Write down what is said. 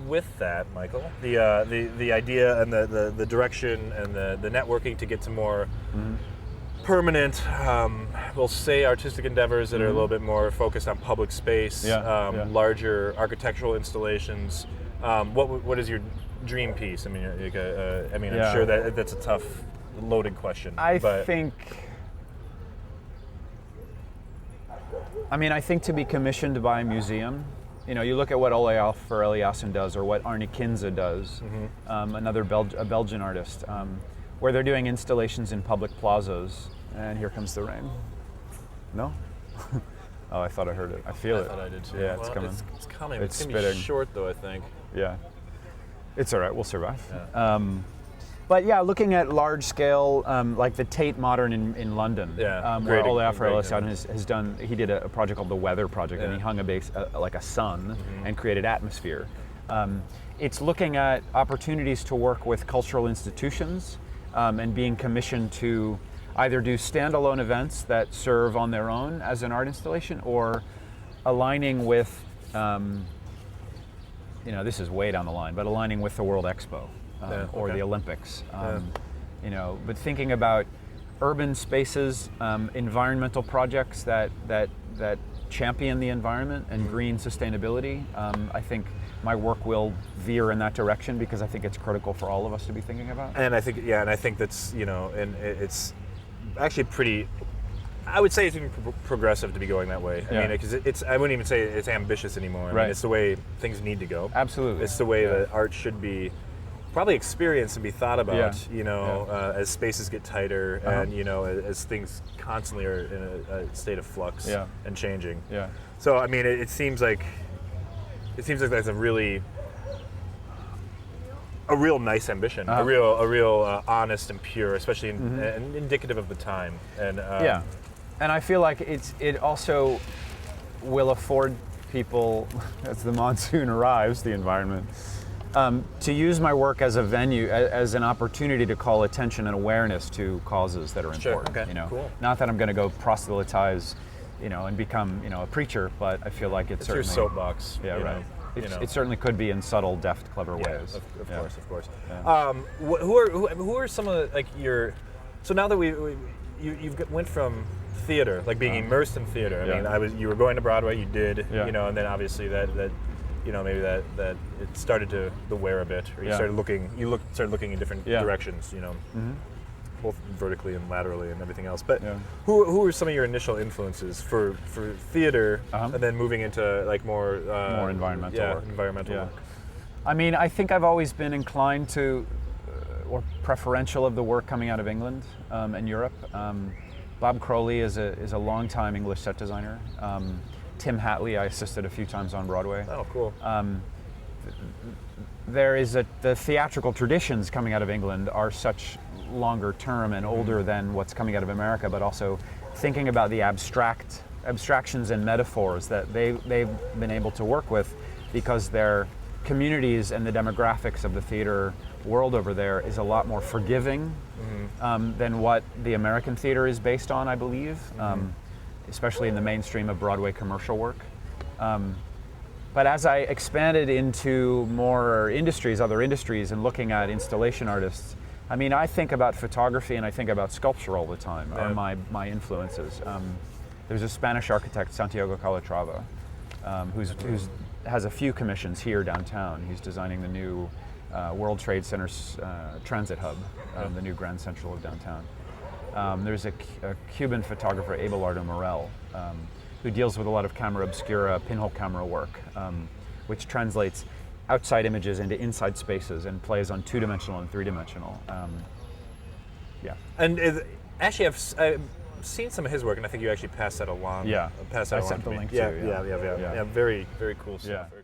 with that, Michael, the idea and the direction and the networking to get to more permanent, we'll say artistic endeavors that are a little bit more focused on public space, larger architectural installations. What is your dream piece? I mean, I'm sure that's a tough, loaded question. I think to be commissioned by a museum, you look at what Olaf Eliasson does or what Arne Kinze does, another Belgian artist, where they're doing installations in public plazas. And here comes the rain. No? Oh, I thought I heard it. I feel it. I thought I did too. Yeah, it's coming. It's coming. It's going to spitting. be short though, I think. Yeah. It's all right. We'll survive. Yeah. But yeah, looking at large scale, like the Tate Modern in London, where Olaf Eliasson has done, he did a project called the Weather Project, and he hung a base, like a sun, and created atmosphere. It's looking at opportunities to work with cultural institutions and being commissioned to either do standalone events that serve on their own as an art installation, or aligning with, this is way down the line, but aligning with the World Expo or the Olympics. But thinking about urban spaces, environmental projects that champion the environment and green sustainability, I think my work will veer in that direction because I think it's critical for all of us to be thinking about. And I think that's, and it's actually pretty, I would say it's even progressive to be going that way. I mean, because I wouldn't even say it's ambitious anymore. I mean, it's the way things need to go. Absolutely. It's the way that art should be probably experienced and be thought about, as spaces get tighter and, as things constantly are in a state of flux and changing. Yeah. So, I mean, it seems like that's a real nice ambition, a real honest and pure, especially and indicative of the time. And and I feel like it also will afford people, as the monsoon arrives, the environment, to use my work as a venue, as an opportunity to call attention and awareness to causes that are important. Okay. Cool. Not that I'm going to go proselytize, and become, a preacher, but I feel like it's certainly your soapbox. Yeah, right. It certainly could be in subtle, deft, clever ways. Of course. Yeah. Who are some of your? So now that you've went from theater, like being immersed in theater. I mean, you were going to Broadway. You did, and then obviously that maybe that it started to wear a bit, or you started looking in different directions. Both vertically and laterally and everything else. But who are some of your initial influences for theater, and then moving into like more environmental work? Environmental work. I mean, I think I've always been inclined to, or preferential of the work coming out of England and Europe. Bob Crowley is a longtime English set designer. Tim Hatley, I assisted a few times on Broadway. Oh, cool. There is the theatrical traditions coming out of England are such longer term and older than what's coming out of America, but also thinking about the abstractions and metaphors that they've been able to work with, because their communities and the demographics of the theater world over there is a lot more forgiving than what the American theater is based on, I believe, especially in the mainstream of Broadway commercial work. But as I expanded into more industries, other industries, and looking at installation artists, I mean, I think about photography and I think about sculpture all the time, are my influences. There's a Spanish architect, Santiago Calatrava, who's has a few commissions here downtown. He's designing the new World Trade Center's transit hub, the new Grand Central of downtown. There's a Cuban photographer, Abelardo Morel, who deals with a lot of camera obscura, pinhole camera work, which translates outside images into inside spaces and plays on two-dimensional and three-dimensional. And actually, I've seen some of his work, and I think you actually passed that along. Yeah, passed that I along sent to the me. link Yeah, too. Yeah, very, very cool stuff. Yeah.